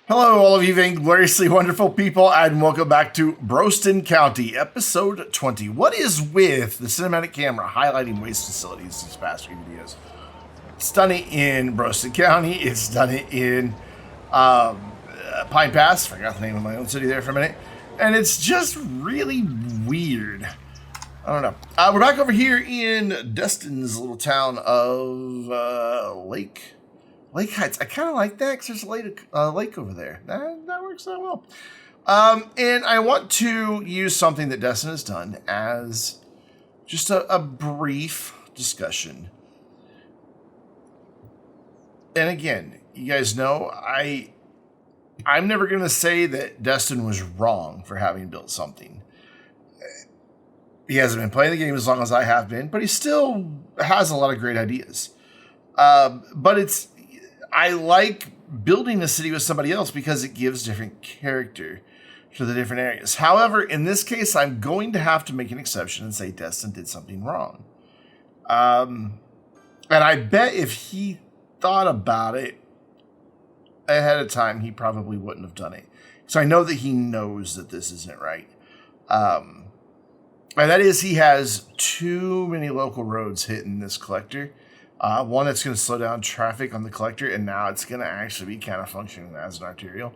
Hello, all of you vaingloriously wonderful people, and welcome back to Broston County, episode 20. What is with the cinematic camera highlighting waste facilities these past few videos? It's done it in Broston County. It's done it in Pine Pass. Forgot the name of my own city there for a minute. And it's just really weird. I don't know. We're back over here in Destin's little town of Lake Heights. I kind of like that because there's a lake over there. That works out well. And I want to use something that Destin has done as just a brief discussion. And again, you guys know I'm never going to say that Destin was wrong for having built something. He hasn't been playing the game as long as I have been, but he still has a lot of great ideas. But I like building a city with somebody else because it gives different character to the different areas. However, in this case, I'm going to have to make an exception and say Destin did something wrong. And I bet if he thought about it ahead of time, he probably wouldn't have done it. So I know that he knows that this isn't right. And that is he has too many local roads hitting this collector. One that's going to slow down traffic on the collector, and now it's going to actually be kind of functioning as an arterial.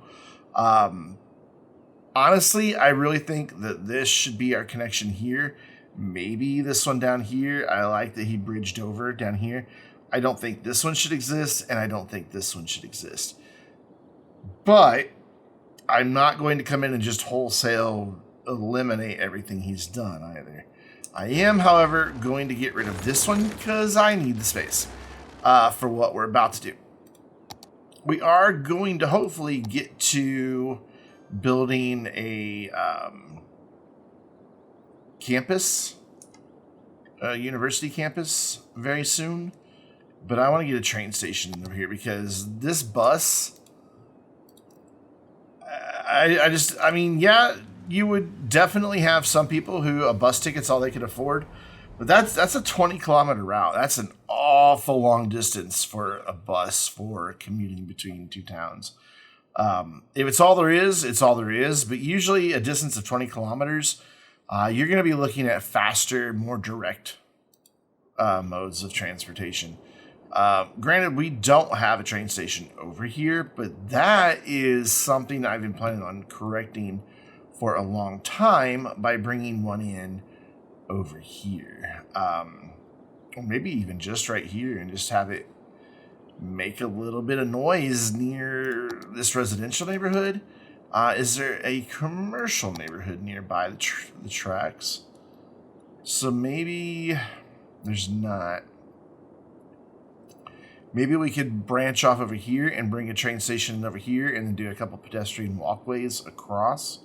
Honestly, I really think that this should be our connection here. Maybe this one down here. I like that he bridged over down here. I don't think this one should exist, and I don't think this one should exist. But I'm not going to come in and just wholesale eliminate everything he's done either. I am, however, going to get rid of this one because I need the space for what we're about to do. We are going to hopefully get to building a campus, a university campus very soon. But I want to get a train station over here because this bus, I mean, yeah, you would definitely have some people who a bus ticket's all they could afford, but that's a 20-kilometer route. That's an awful long distance for a bus for commuting between two towns. If it's all there is, it's all there is. But usually a distance of 20 kilometers, you're going to be looking at faster, more direct modes of transportation. Granted, we don't have a train station over here, but that is something I've been planning on correcting for a long time by bringing one in over here. Or maybe even just right here and just have it make a little bit of noise near this residential neighborhood. Is there a commercial neighborhood nearby the tracks? So maybe there's not. Maybe we could branch off over here and bring a train station over here and then do a couple pedestrian walkways across.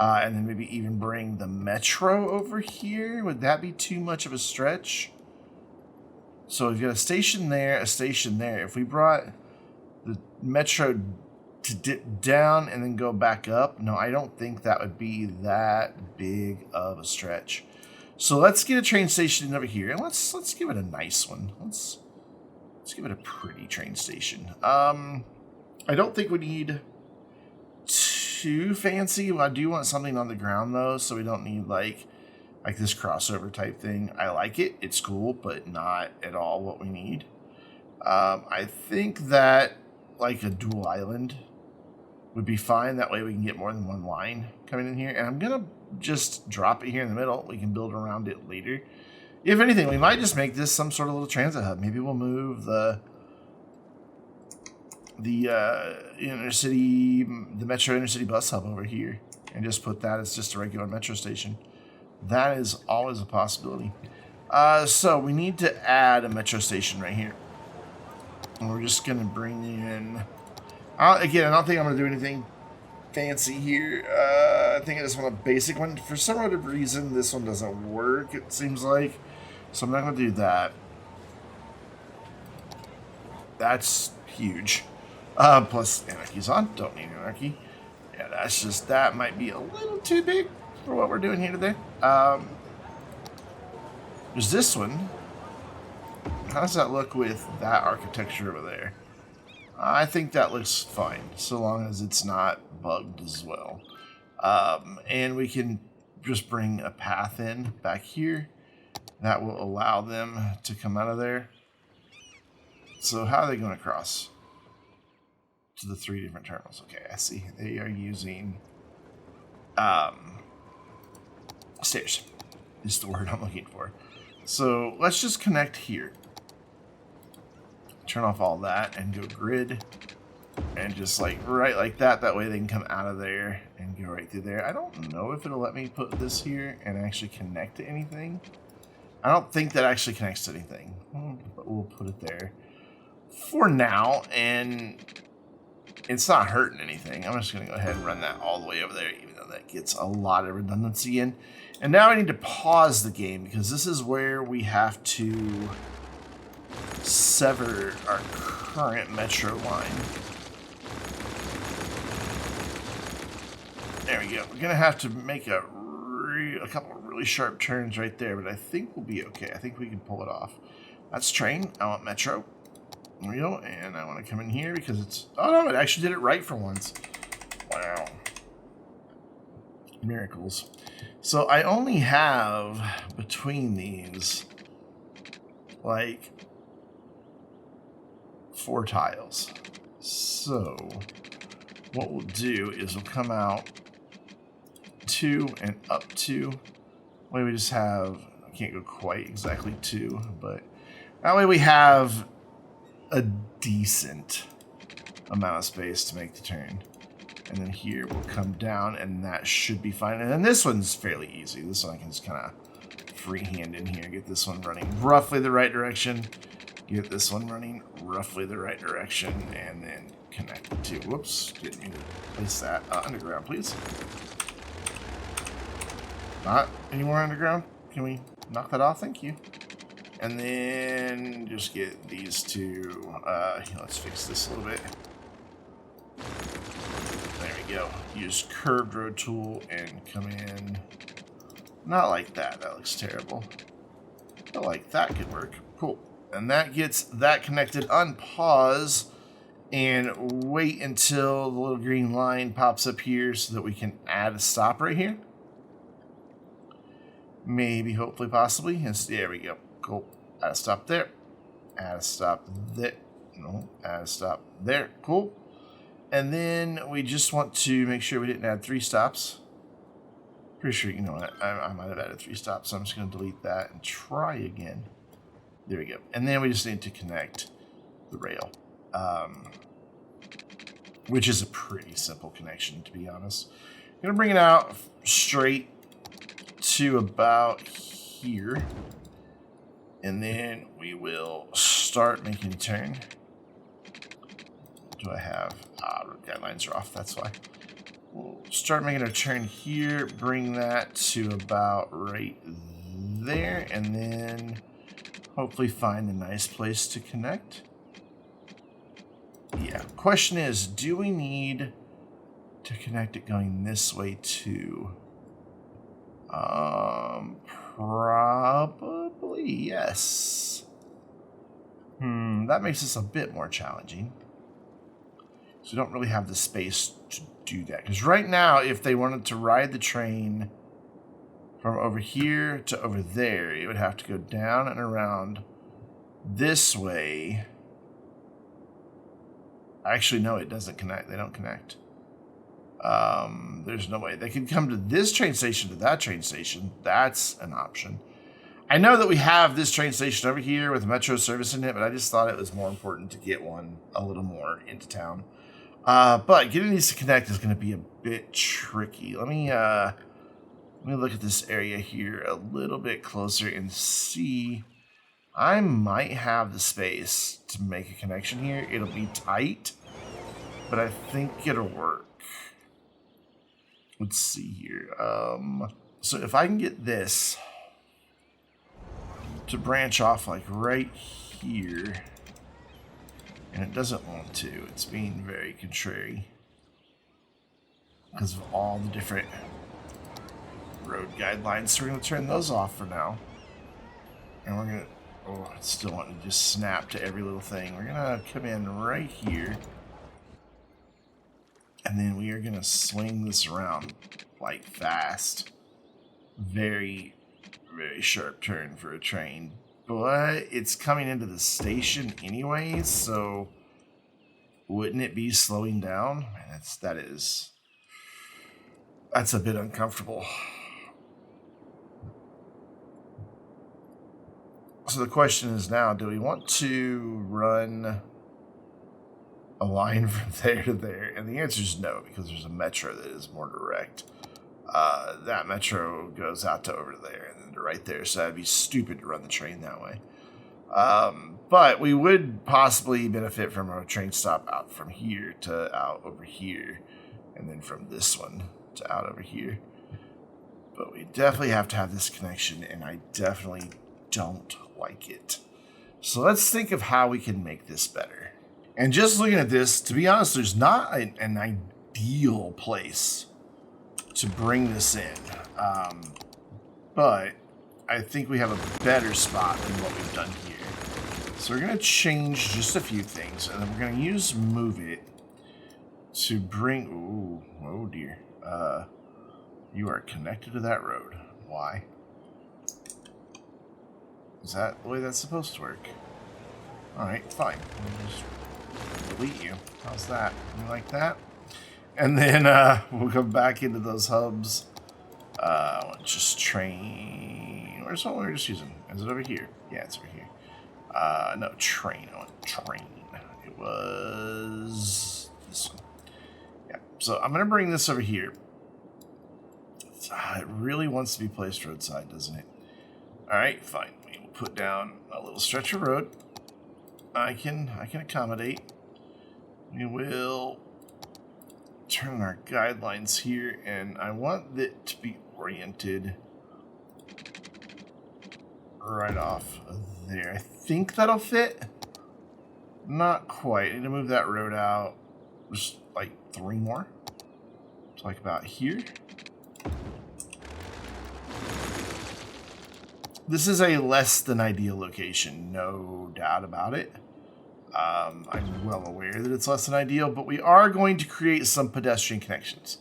And then maybe even bring the metro over here. Would that be too much of a stretch? So we've got a station there, a station there. If we brought the metro to dip down and then go back up, no, I don't think that would be that big of a stretch. So let's get a train station over here, and let's give it a nice one. Let's give it a pretty train station. I don't think we need too fancy. I do want something on the ground though, so we don't need like this crossover type thing. I like it, it's cool, but not at all what we need. I think that like a dual island would be fine. That way we can get more than one line coming in here, and I'm gonna just drop it here in the middle. We can build around it later. If anything, we might just make this some sort of little transit hub. Maybe we'll move the metro intercity bus hub over here and just put that as just a regular metro station. That is always a possibility. So we need to add a metro station right here. And we're just going to bring in... again, I don't think I'm going to do anything fancy here. I think I just want a basic one. For some other reason, this one doesn't work, it seems like. So I'm not going to do that. That's huge. Plus, anarchy's on. Don't need anarchy. Yeah, that might be a little too big for what we're doing here today. There's this one. How does that look with that architecture over there? I think that looks fine, so long as it's not bugged as well. And we can just bring a path in back here. That will allow them to come out of there. So how are they going across? To the 3 different terminals. Okay, I see. They are using stairs is the word I'm looking for. So let's just connect here. Turn off all that and go grid. And just like right like that. That way they can come out of there and go right through there. I don't know if it'll let me put this here and actually connect to anything. I don't think that actually connects to anything. But we'll put it there for now. And it's not hurting anything. I'm just going to go ahead and run that all the way over there, even though that gets a lot of redundancy in. And now I need to pause the game because this is where we have to sever our current metro line. There we go. We're going to have to make a couple of really sharp turns right there, but I think we'll be okay. I think we can pull it off. That's train. I want metro. There we go. And I want to come in here because it's... Oh, no, it actually did it right for once. Wow. Miracles. So I only have between these like 4 tiles. So what we'll do is we'll come out 2 and up 2. Way we just have, I can't go quite exactly 2, but that way we have a decent amount of space to make the turn. And then here we'll come down and that should be fine. And then this one's fairly easy. This one I can just kind of freehand in here. Get this one running roughly the right direction. Get this one running roughly the right direction. And then connect the 2. Whoops. Didn't mean to place that underground, please. Not any more underground. Can we knock that off? Thank you. And then just get these 2. Let's fix this a little bit. There we go. Use curved road tool and come in. Not like that. That looks terrible. But like that could work. Cool. And that gets that connected. Unpause and wait until the little green line pops up here so that we can add a stop right here. Maybe, hopefully, possibly. Yes, there we go. Cool. Add a stop there. Add a stop there. No, add a stop there. Cool. And then we just want to make sure we didn't add 3 stops. Pretty sure, you know what, I might have added 3 stops, so I'm just going to delete that and try again. There we go. And then we just need to connect the rail, which is a pretty simple connection, to be honest. I'm going to bring it out straight to about here. And then we will start making a turn. Do I have... road guidelines are off, that's why. We'll start making a turn here, bring that to about right there, and then hopefully find a nice place to connect. Yeah, question is, do we need to connect it going this way too? Probably yes. That makes this a bit more challenging. So we don't really have the space to do that. Because right now, if they wanted to ride the train from over here to over there, it would have to go down and around this way. Actually, no, it doesn't connect. They don't connect. There's no way. They could come to this train station to that train station. That's an option. I know that we have this train station over here with Metro service in it, but I just thought it was more important to get one a little more into town. But getting these to connect is going to be a bit tricky. Let me look at this area here a little bit closer and see. I might have the space to make a connection here. It'll be tight, but I think it'll work. Let's see here. So if I can get this to branch off like right here, and it doesn't want to. It's being very contrary because of all the different road guidelines. So we're going to turn those off for now. And we're Oh, I still want to just snap to every little thing. We're going to come in right here. And then we are going to swing this around like fast. Very, very sharp turn for a train. But it's coming into the station anyways, so wouldn't it be slowing down? Man, that's a bit uncomfortable. So the question is now, do we want to run a line from there to there? And the answer is no, because there's a metro that is more direct. That metro goes out to over there and then to right there, so that'd be stupid to run the train that way. But we would possibly benefit from a train stop out from here to out over here, and then from this one to out over here. But we definitely have to have this connection, and I definitely don't like it. So let's think of how we can make this better. And just looking at this, to be honest, there's not an ideal place to bring this in. But I think we have a better spot than what we've done here. So we're going to change just a few things, and then we're going to use move it to bring... Ooh, oh dear. You are connected to that road. Why? Is that the way that's supposed to work? Alright, fine. We'll just delete you. How's that? You like that? And then we'll come back into those hubs. Just train. Where's what we were just using? Is it over here? Yeah, it's over here. No, train. I want train. It was this one. Yeah. So I'm going to bring this over here. It really wants to be placed roadside, doesn't it? Alright, fine. We will put down a little stretch of road. I can accommodate. We will turn our guidelines here, and I want it to be oriented right off there. I think that'll fit. Not quite. I need to move that road out just like 3 more. It's like about here. This is a less than ideal location, no doubt about it. I'm well aware that it's less than ideal, but we are going to create some pedestrian connections.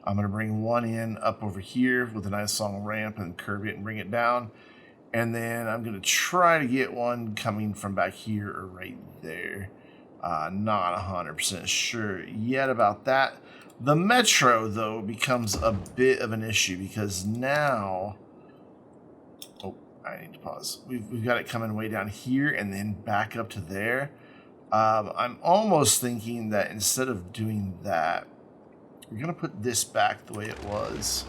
I'm going to bring one in up over here with a nice long ramp and curve it and bring it down. And then I'm going to try to get one coming from back here or right there. Not 100% sure yet about that. The metro, though, becomes a bit of an issue because now... Oh, I need to pause. We've got it coming way down here and then back up to there. I'm almost thinking that instead of doing that, we're going to put this back the way it was.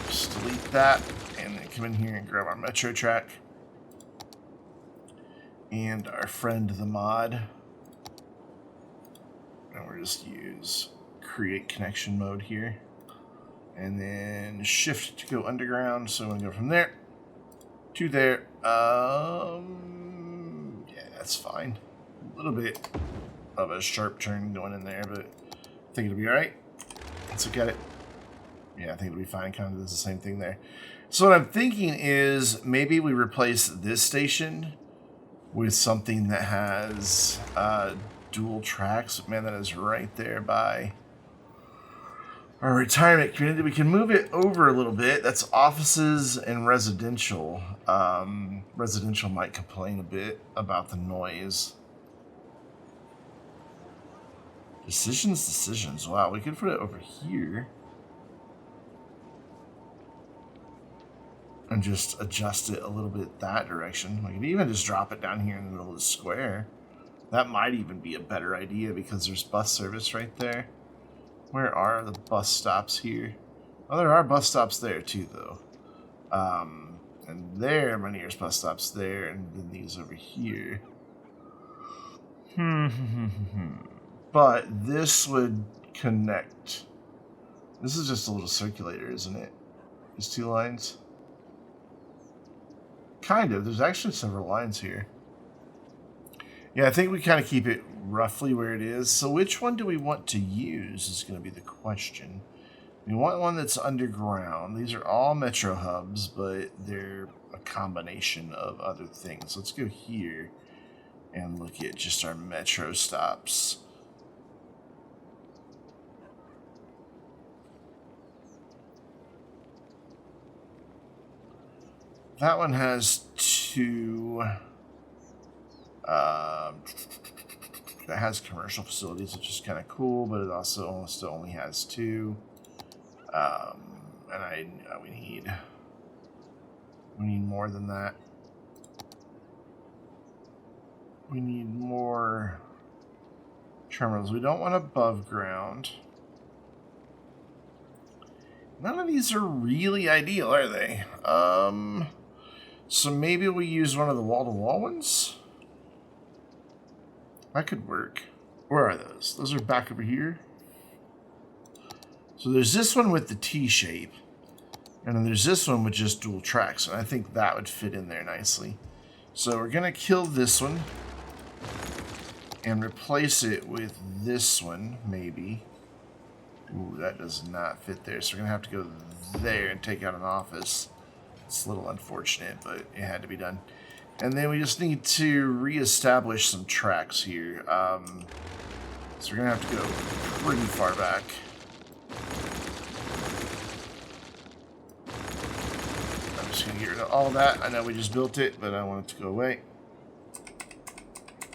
Just delete that and then come in here and grab our metro track. And our friend the mod. And we'll just use create connection mode here. And then shift to go underground. So I'm going to go from there to there. Yeah, that's fine. A little bit of a sharp turn going in there, but I think it'll be alright. Let's look at it. Yeah, I think it'll be fine. Kind of does the same thing there. So what I'm thinking is maybe we replace this station with something that has dual tracks. Man, that is right there by our retirement community. We can move it over a little bit. That's offices and residential. Residential might complain a bit about the noise. Decisions. Wow, we could put it over here. And just adjust it a little bit that direction. We could even just drop it down here in the middle of the square. That might even be a better idea because there's bus service right there. Where are the bus stops here? Oh, there are bus stops there too, though. And there, my nearest bus stop's there, and then these over here. But this would connect. This is just a little circulator, isn't it? These 2 lines. Kind of. There's actually several lines here. Yeah, I think we kind of keep it roughly where it is. So which one do we want to use is going to be the question. We want one that's underground. These are all metro hubs, but they're a combination of other things. Let's go here and look at just our metro stops. That one has 2. That has commercial facilities, which is kind of cool, but it also still only has 2. And we need more than that. We need more terminals. We don't want above ground. None of these are really ideal, are they? So maybe we use one of the wall-to-wall ones? That could work. Where are those? Those are back over here. So there's this one with the T shape. And then there's this one with just dual tracks. And I think that would fit in there nicely. So we're going to kill this one. And replace it with this one, maybe. Ooh, that does not fit there. So we're going to have to go there and take out an office. It's a little unfortunate, but it had to be done. And then we just need to reestablish some tracks here. So we're going to have to go pretty far back. I'm just going to get rid of all that. I know we just built it, but I want it to go away.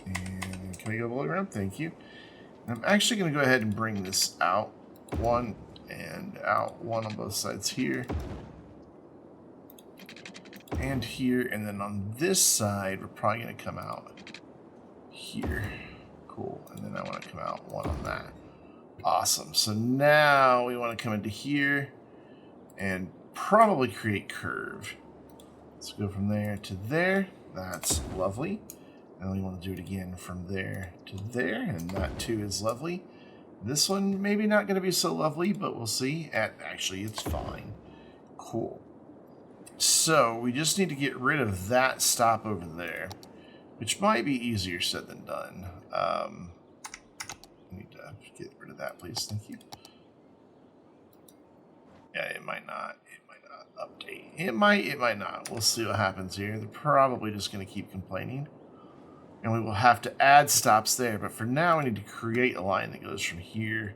And can we go below ground? Thank you. And I'm actually going to go ahead and bring this out. 1 and out. 1 on both sides here. And here. And then on this side, we're probably going to come out here. Cool. And then I want to come out 1 on that. Awesome. So now we want to come into here and probably create curve. Let's go from there to there. That's lovely. And we want to do it again from there to there. And that too is lovely. This one maybe not going to be so lovely, but we'll see. Actually, it's fine. Cool. So we just need to get rid of that stop over there, which might be easier said than done. I need to get rid of that, please. Thank you. Yeah, it might not. It might not update. It might not. We'll see what happens here. They're probably just going to keep complaining. And we will have to add stops there. But for now, we need to create a line that goes from here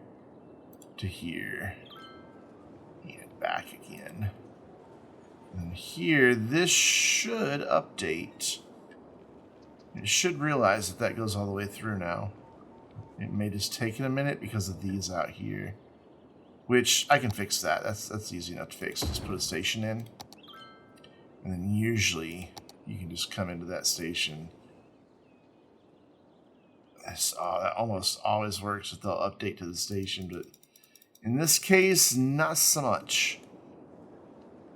to here. And back again. And here, this should update. It should realize that that goes all the way through now. It may just take it a minute because of these out here. Which, I can fix that. That's easy enough to fix. Just put a station in. And then usually, you can just come into that station. That almost always works if they'll update to the station, but in this case, not so much.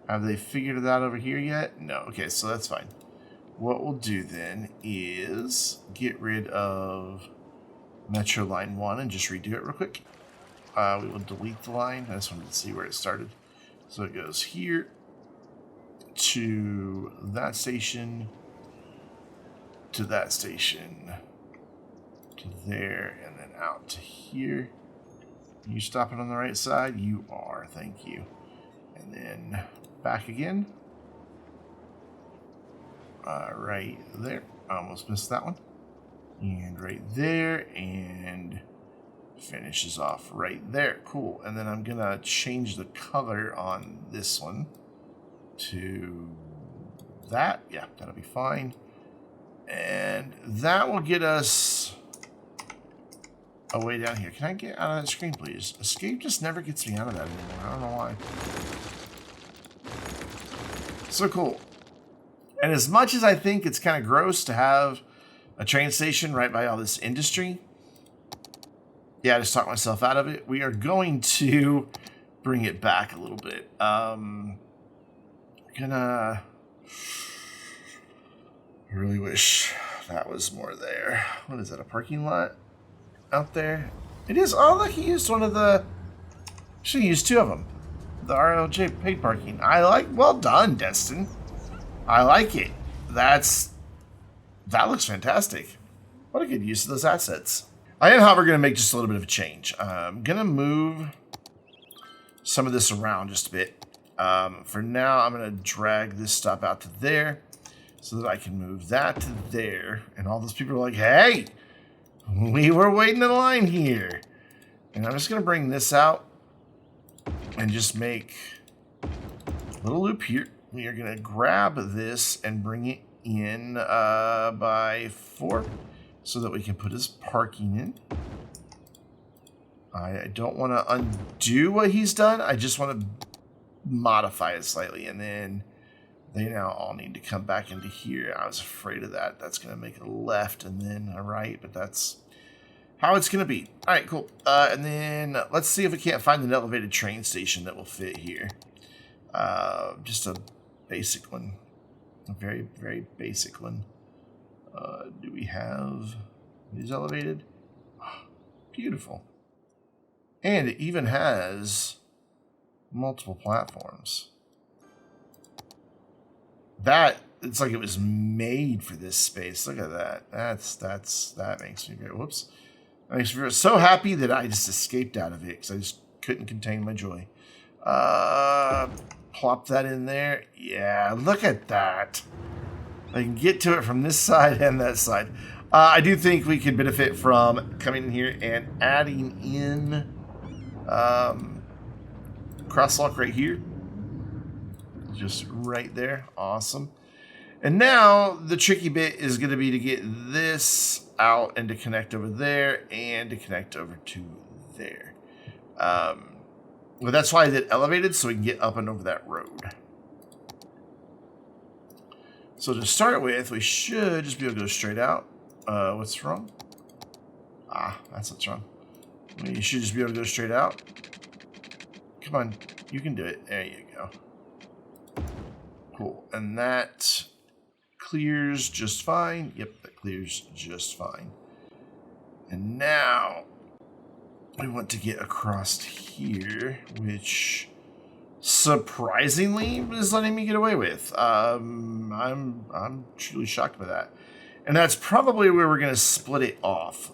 Have they figured it out over here yet? No. Okay, so that's fine. What we'll do then is get rid of Metro Line 1 and just redo it real quick. We will delete the line. I just wanted to see where it started. So it goes here to that station, to that station, to there, and then out to here. You stopping on the right side? You are. Thank you. And then back again. Right there. I almost missed that one. And right there. And finishes off right there. Cool. And then I'm going to change the color on this one to that. Yeah, that'll be fine. And that will get us way down here. Can I get out of that screen, please? Escape just never gets me out of that anymore. I don't know why. So cool. And as much as I think it's kind of gross to have a train station right by all this industry, yeah, I just talked myself out of it. We are going to bring it back a little bit. I really wish that was more there. What is that, a parking lot out there? It is. Oh, look, he used one of the... Should have used 2 of them. The RLJ paid parking. Well done, Destin. I like it. That looks fantastic. What a good use of those assets. I am, however, going to make just a little bit of a change. I'm going to move some of this around just a bit. For now, I'm going to drag this stop out to there so that I can move that to there. And all those people are like, hey, we were waiting in line here. And I'm just going to bring this out and just make a little loop here. We are going to grab this and bring it in by 4 so that we can put his parking in. I don't want to undo what he's done. I just want to modify it slightly. And then they now all need to come back into here. I was afraid of that. That's going to make a left and then a right, but that's how it's going to be. All right, cool. And then let's see if we can't find an elevated train station that will fit here. Just a basic one. A very, very basic one. Do we have these elevated? Oh, beautiful. And it even has multiple platforms. It's like it was made for this space. Look at that. That makes me very, whoops. That makes me so happy that I just escaped out of it because I just couldn't contain my joy. Plop that in there. Yeah, look at that. I can get to it from this side and that side. I do think we could benefit from coming in here and adding in crosswalk right here. Just right there. Awesome. And now the tricky bit is going to be to get this out and to connect over there and to connect over to there. Well, that's why I did elevated, so we can get up and over that road. So to start with, we should just be able to go straight out. What's wrong? Ah, that's what's wrong. You should just be able to go straight out. Come on, you can do it. There you go. Cool, and that clears just fine. Yep, that clears just fine. And now we want to get across here, which surprisingly is letting me get away with. I'm truly shocked by that. And that's probably where we're going to split it off,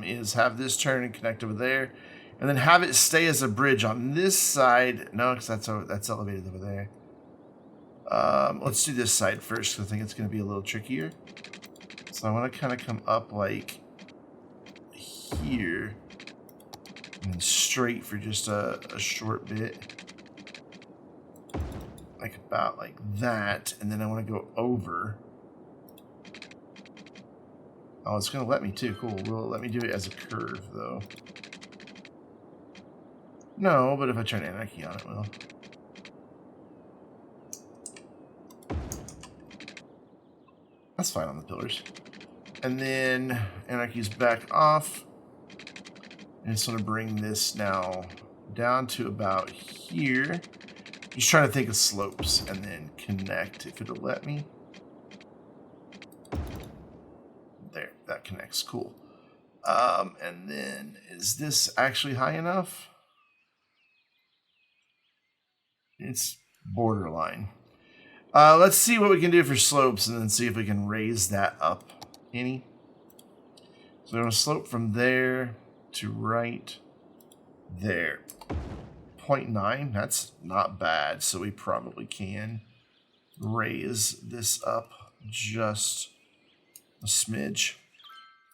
is have this turn and connect over there, and then have it stay as a bridge on this side. No, because that's elevated over there. Let's do this side first, because I think it's going to be a little trickier. So I want to kind of come up like here, and then straight for just a short bit. Like about like that, and then I want to go over. Oh, it's going to let me too. Cool. Will it let me do it as a curve, though? No, but if I turn Anarchy on, it will. That's fine on the pillars. And then Anarchy's back off. And it's going to bring this now down to about here. Just trying to think of slopes and then connect if it'll let me. There, that connects. Cool. And then is this actually high enough? It's borderline. Let's see what we can do for slopes and then see if we can raise that up any. So I'm going to slope from there to right there. 0.9, that's not bad. So we probably can raise this up just a smidge.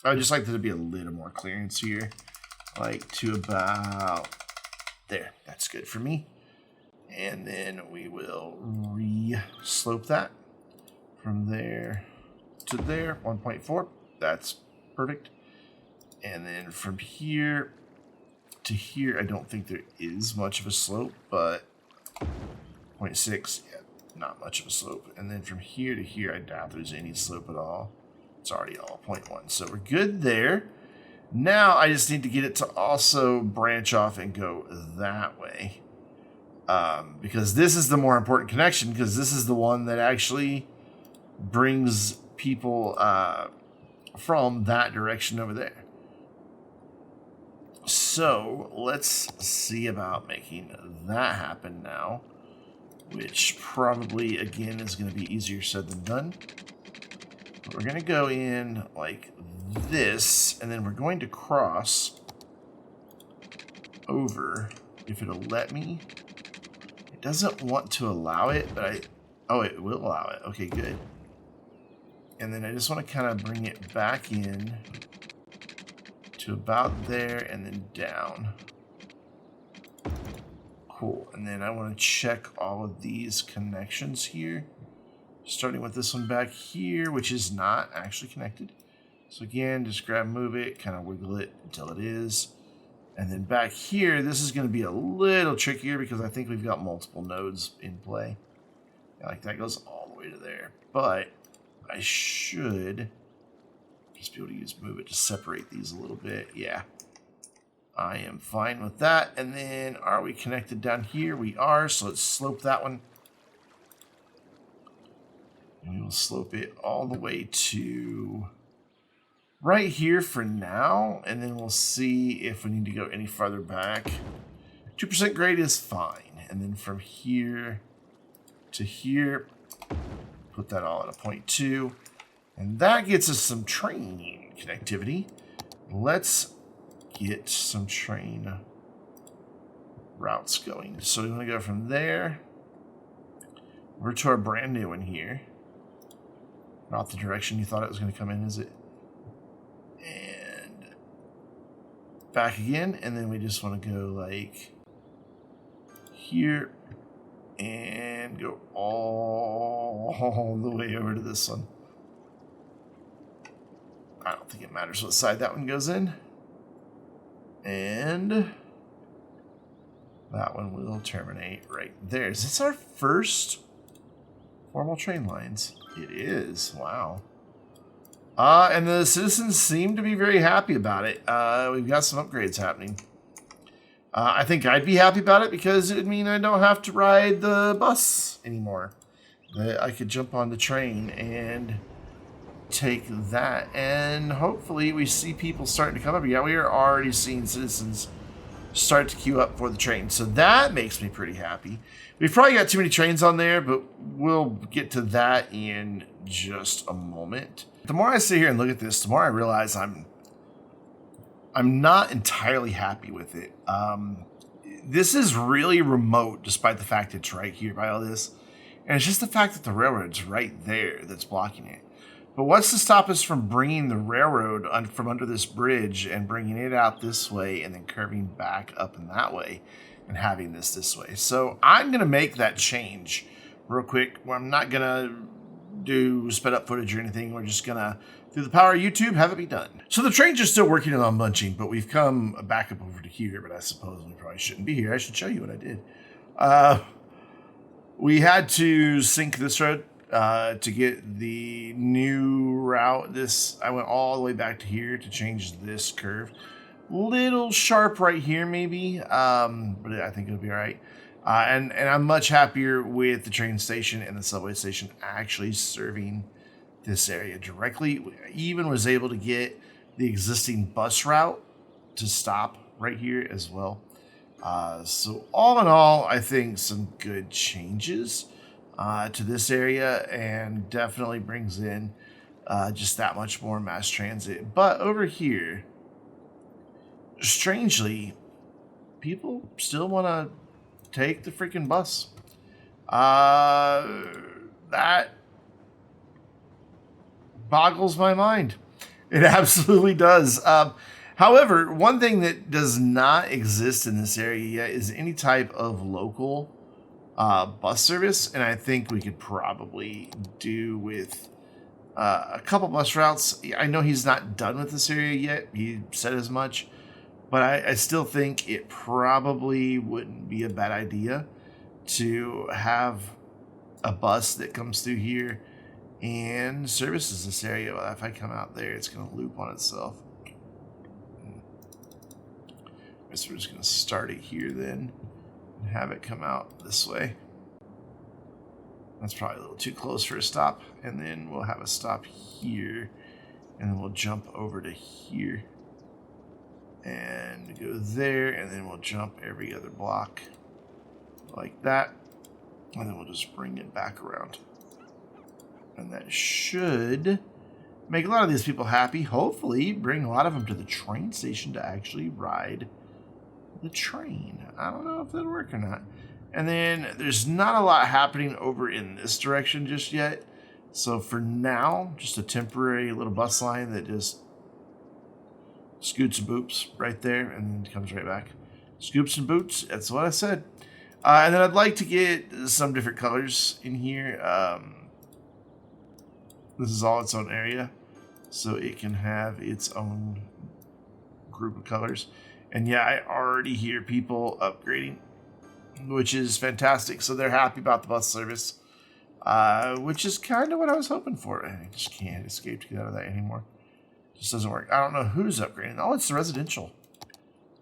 I would just like there to be a little more clearance here, like to about there. That's good for me. And then we will re-slope that from there to there, 1.4. That's perfect. And then from here to here, I don't think there is much of a slope, but 0.6, yeah, not much of a slope. And then from here to here, I doubt there's any slope at all. It's already all 0.1, so we're good there. Now I just need to get it to also branch off and go that way. Because this is the more important connection, because this is the one that actually brings people from that direction over there. So let's see about making that happen now, which probably, again, is going to be easier said than done. But we're going to go in like this, and then we're going to cross over if it'll let me. It doesn't want to allow it, but oh, it will allow it. Okay, good. And then I just want to kind of bring it back in to about there and then down. Cool. And then I want to check all of these connections here. Starting with this one back here, which is not actually connected. So again, just grab, move it, kind of wiggle it until it is. And then back here, this is going to be a little trickier because I think we've got multiple nodes in play. Yeah, like that goes all the way to there. But I should just be able to use move it to separate these a little bit. Yeah, I am fine with that. And then are we connected down here? We are. So let's slope that one. And we will slope it all the way to right here for now. And then we'll see if we need to go any farther back. 2% grade is fine. And then from here to here, put that all at a 0.2. And that gets us some train connectivity. Let's get some train routes going. So we want to go from there over to our brand new one here. Not the direction you thought it was going to come in, is it? And back again. And then we just want to go like here and go all the way over to this one. I don't think it matters what side that one goes in. And that one will terminate right there. Is this our first formal train lines? It is. Wow. And the citizens seem to be very happy about it. We've got some upgrades happening. I think I'd be happy about it because it would mean I don't have to ride the bus anymore. I could jump on the train and take that, and hopefully we see people starting to come up. Yeah, we are already seeing citizens start to queue up for the train, so that makes me pretty happy. We've probably got too many trains on there, but we'll get to that in just a moment. The more I sit here and look at this, the more I realize I'm not entirely happy with it. This is really remote, despite the fact it's right here by all this, and it's just the fact that the railroad's right there that's blocking it. But what's to stop us from bringing the railroad from under this bridge and bringing it out this way and then curving back up in that way and having this way? So I'm going to make that change real quick. I'm not going to do sped up footage or anything. We're just going to, through the power of YouTube, have it be done. So the trains are still working on munching, but we've come back up over to here, but I suppose we probably shouldn't be here. I should show you what I did. We had to sync this road to get the new route. I went all the way back to here to change this curve. Little sharp right here maybe, but I think it'll be all right. And I'm much happier with the train station and the subway station actually serving this area directly. I even was able to get the existing bus route to stop right here as well. So all in all, I think some good changes to this area, and definitely brings in just that much more mass transit. But over here, strangely, people still want to take the freaking bus. That boggles my mind. It absolutely does. However, one thing that does not exist in this area yet is any type of local bus service, and I think we could probably do with a couple bus routes. I know he's not done with this area yet. He said as much, but I still think it probably wouldn't be a bad idea to have a bus that comes through here and services this area. Well, if I come out there, it's going to loop on itself. So we're just going to start it here then and have it come out this way. That's probably a little too close for a stop. And then we'll have a stop here, and then we'll jump over to here and go there, and then we'll jump every other block like that, and then we'll just bring it back around. And that should make a lot of these people happy. Hopefully bring a lot of them to the train station to actually ride the train. I don't know if that'll work or not. And then there's not a lot happening over in this direction just yet. So for now, just a temporary little bus line that just scoots and boops right there and then comes right back. Scoops and boots, that's what I said. And then I'd like to get some different colors in here. This is all its own area, so it can have its own group of colors. And yeah, I already hear people upgrading, which is fantastic. So they're happy about the bus service, which is kind of what I was hoping for. I just can't escape to get out of that anymore. It just doesn't work. I don't know who's upgrading. Oh, it's the residential.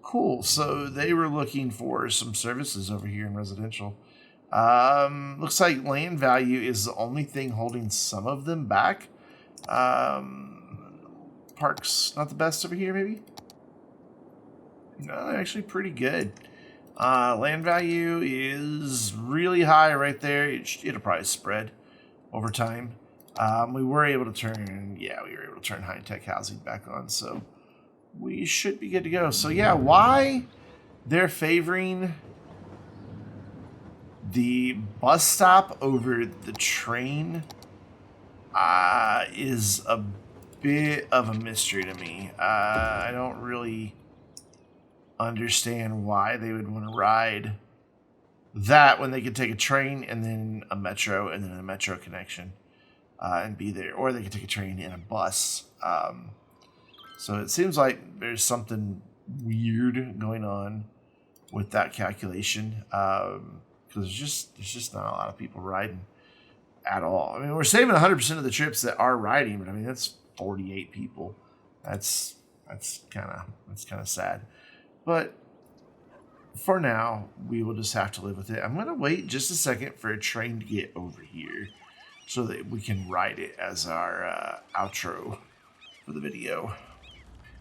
Cool. So they were looking for some services over here in residential. Looks like land value is the only thing holding some of them back. Parks not the best over here, maybe? No, they're actually pretty good. Land value is really high right there. It'll probably spread over time. We were able to turn high-tech housing back on, so we should be good to go. So yeah, why they're favoring the bus stop over the train is a bit of a mystery to me. I don't really understand why they would want to ride that when they could take a train and then a metro and then a metro connection and be there. Or they could take a train and a bus. So it seems like there's something weird going on with that calculation. Because there's just not a lot of people riding at all. I mean, we're saving 100% of the trips that are riding, but I mean, that's 48 people. That's kind of sad. But for now, we will just have to live with it. I'm going to wait just a second for a train to get over here so that we can ride it as our outro for the video.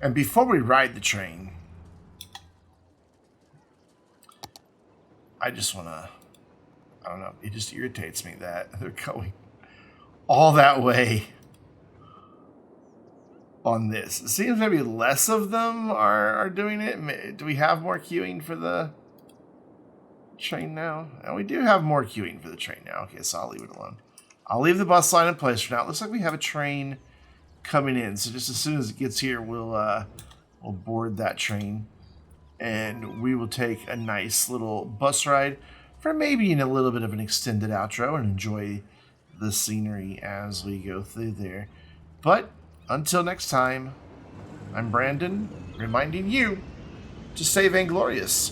And before we ride the train, I just want to, I don't know, it just irritates me that they're going all that way on this. It seems maybe less of them are doing it. Do we have more queuing for the train now? And we do have more queuing for the train now. Okay, so I'll leave it alone. I'll leave the bus line in place for now. It looks like we have a train coming in. So just as soon as it gets here, we'll board that train. And we will take a nice little bus ride for maybe in a little bit of an extended outro and enjoy the scenery as we go through there. But until next time, I'm Brandon, reminding you to stay vainglorious.